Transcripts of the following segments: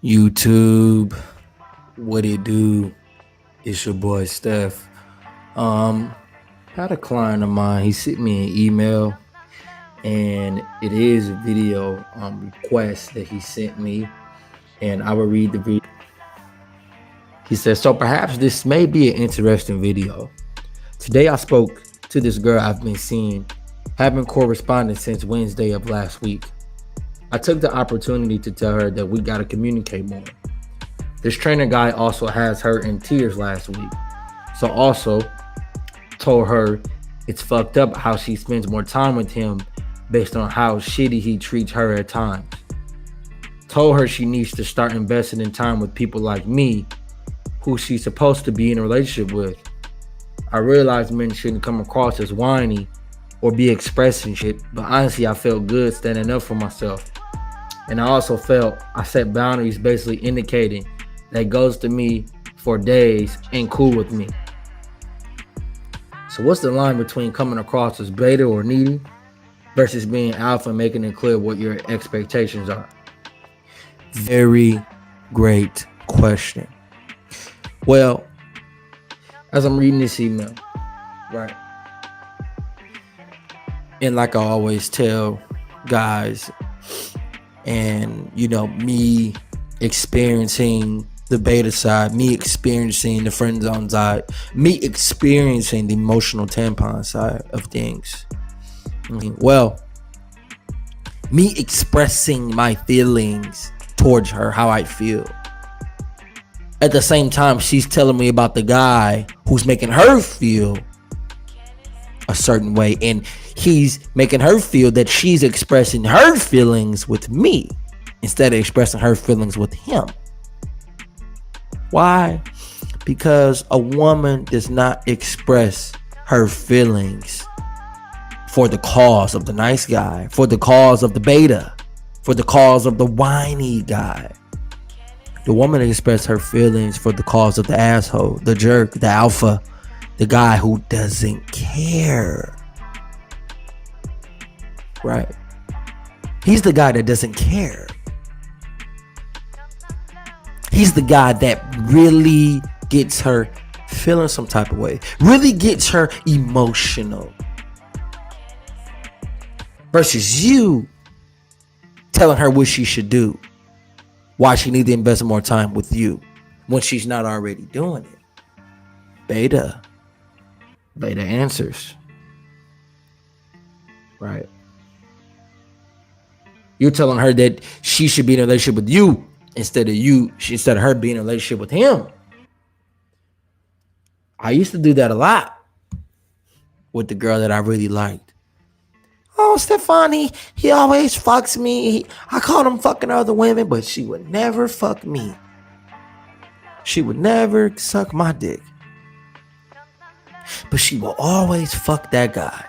YouTube, what it do? It's your boy Steph. Um, had a client of mine. He sent me an email, and it is a video request that he sent me, and I will read the video. He says, "So perhaps this may be an interesting video. Today I spoke to this girl I've been seeing, having correspondence since Wednesday of last week. I took the opportunity to tell her that we gotta communicate more. This trainer guy also has her in tears last week. So also told her it's fucked up how she spends more time with him based on how shitty he treats her at times. Told her she needs to start investing in time with people like me, who she's supposed to be in a relationship with. I realize men shouldn't come across as whiny or be expressing shit, but honestly I felt good standing up for myself. And I also felt I set boundaries, basically indicating that goes to me for days ain't cool with me. So what's the line between coming across as beta or needy versus being alpha and making it clear what your expectations are?" Very great question. Well, as I'm reading this email, right, and like I always tell guys, and me experiencing the beta side, me experiencing the friend zone side, me experiencing the emotional tampon side of things. Well, me expressing my feelings towards her, how I feel. At the same time, she's telling me about the guy who's making her feel a certain way, and he's making her feel that she's expressing her feelings with me instead of expressing her feelings with him. Why? Because a woman does not express her feelings for the cause of the nice guy, for the cause of the beta, for the cause of the whiny guy. The woman expresses her feelings for the cause of the asshole, the jerk, the alpha, the guy who doesn't care. Right? He's the guy that doesn't care. He's the guy that really gets her feeling some type of way, really gets her emotional. Versus you telling her what she should do, why she needs to invest more time with you when she's not already doing it. Beta answers. Right? You're telling her that she should be in a relationship with you instead of her being in a relationship with him. I used to do that a lot with the girl that I really liked. "Oh, Stefani, he always fucks me. I called him fucking other women, but she would never fuck me. She would never suck my dick. But she will always fuck that guy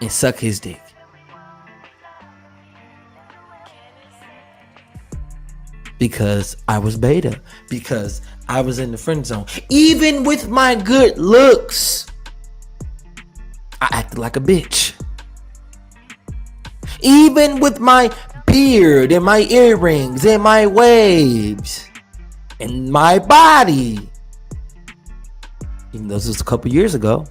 and suck his dick." Because I was beta. Because I was in the friend zone. Even with my good looks, I acted like a bitch. Even with my beard and my earrings and my waves and my body, even though this was a couple years ago,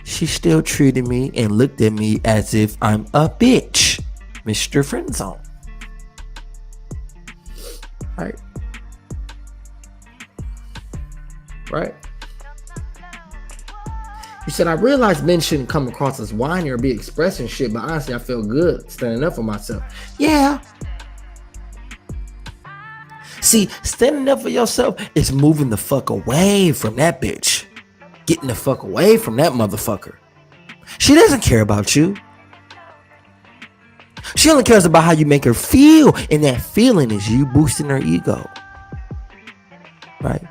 she still treated me and looked at me as if I'm a bitch, Mr. Friendzone. Right? You said, "I realize men shouldn't come across as whiny or be expressing shit, but honestly, I feel good standing up for myself." Yeah. See, standing up for yourself is moving the fuck away from that bitch. Getting the fuck away from that motherfucker. She doesn't care about you. She only cares about how you make her feel, and that feeling is you boosting her ego. Right?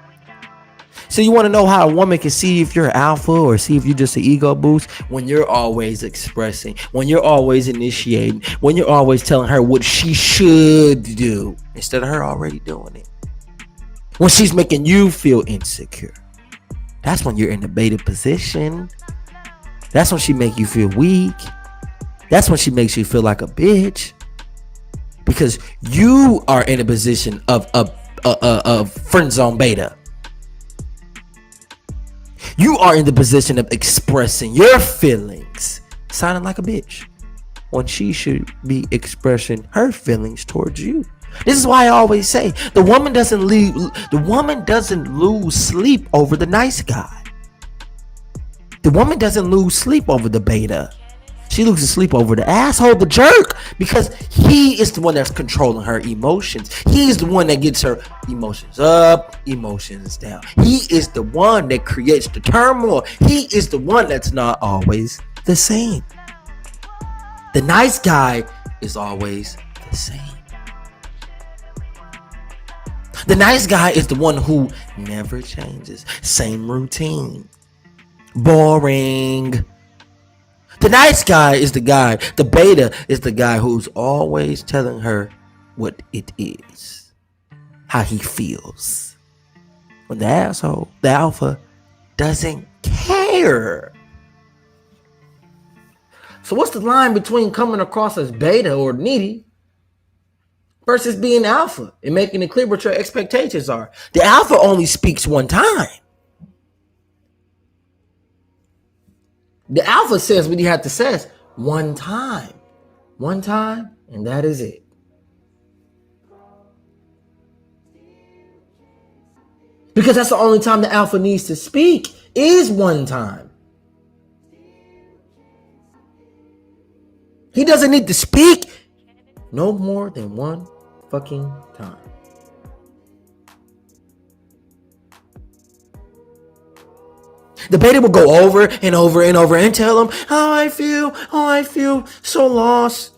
So you want to know how a woman can see if you're an alpha or see if you're just an ego boost? When you're always expressing, when you're always initiating, when you're always telling her what she should do instead of her already doing it. When she's making you feel insecure. That's when you're in the beta position. That's when she make you feel weak. That's when she makes you feel like a bitch. because you are in a position of friend zone beta. You are in the position of expressing your feelings, sounding like a bitch, when she should be expressing her feelings towards you. This is why I always say the woman doesn't lose sleep over the nice guy. The woman doesn't lose sleep over the beta. She loses sleep over the asshole, the jerk, because he is the one that's controlling her emotions. He's the one that gets her emotions up, emotions down. He is the one that creates the turmoil. He is the one that's not always the same. The nice guy is always the same. The nice guy is the one who never changes. Same routine. Boring. The nice guy is the guy. The beta is the guy who's always telling her what it is, how he feels. When the asshole, the alpha, doesn't care. So what's the line between coming across as beta or needy versus being alpha and making it clear what your expectations are? The alpha only speaks one time. The alpha says what he had to say one time. One time, and that is it. Because that's the only time the alpha needs to speak is one time. He doesn't need to speak no more than one fucking time. The beta will go over and over and over and tell him how I feel. Oh, I feel so lost.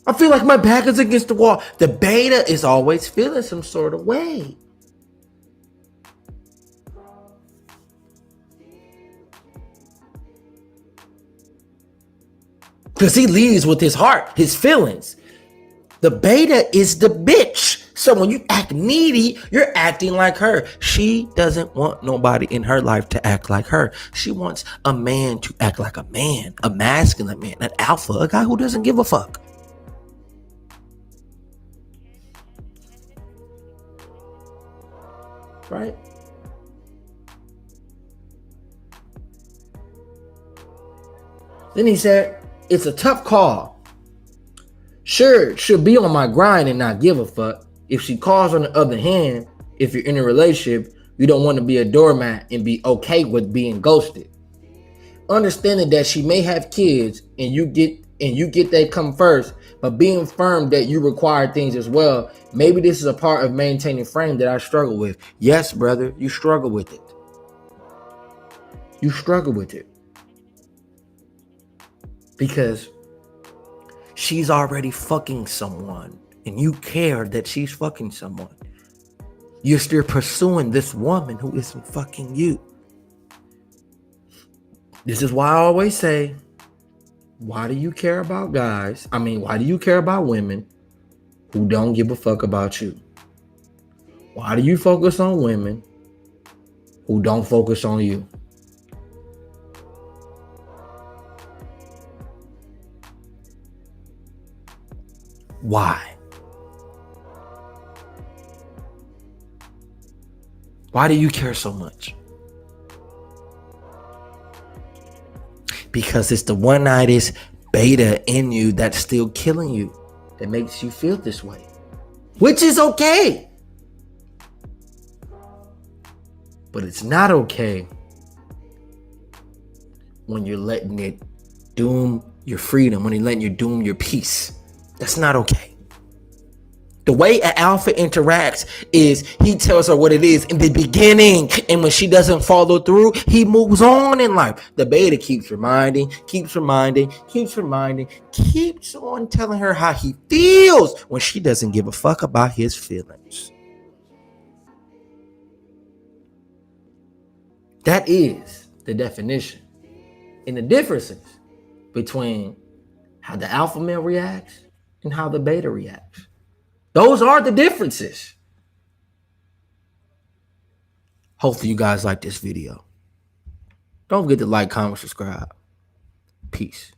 I feel like my back is against the wall. The beta is always feeling some sort of way. Because he leads with his heart, his feelings. The beta is the bitch. So when you act needy, you're acting like her. She doesn't want nobody in her life to act like her. She wants a man to act like a man, a masculine man, an alpha, a guy who doesn't give a fuck. Right? Then he said, it's a tough call. Sure, she'll be on my grind and not give a fuck. If she calls, on the other hand, if you're in a relationship, you don't want to be a doormat and be okay with being ghosted. Understanding that she may have kids and you get they come first, but being firm that you require things as well. Maybe this is a part of maintaining frame that I struggle with. Yes, brother, you struggle with it. You struggle with it. Because she's already fucking someone and you care that she's fucking someone. You're still pursuing this woman who isn't fucking you. This is why I always say, why do you care about guys? Why do you care about women who don't give a fuck about you? Why do you focus on women who don't focus on you? Why? Why do you care so much? Because it's the one-nightest beta in you that's still killing you, that makes you feel this way, which is okay. But it's not okay when you're letting it doom your freedom, when you're letting it doom your peace. That's not okay. The way an alpha interacts is he tells her what it is in the beginning. And when she doesn't follow through, he moves on in life. The beta keeps reminding, keeps on telling her how he feels when she doesn't give a fuck about his feelings. That is the definition. And the differences between how the alpha male reacts and how the beta reacts. Those are the differences. Hopefully you guys like this video. Don't forget to like, comment, subscribe. Peace.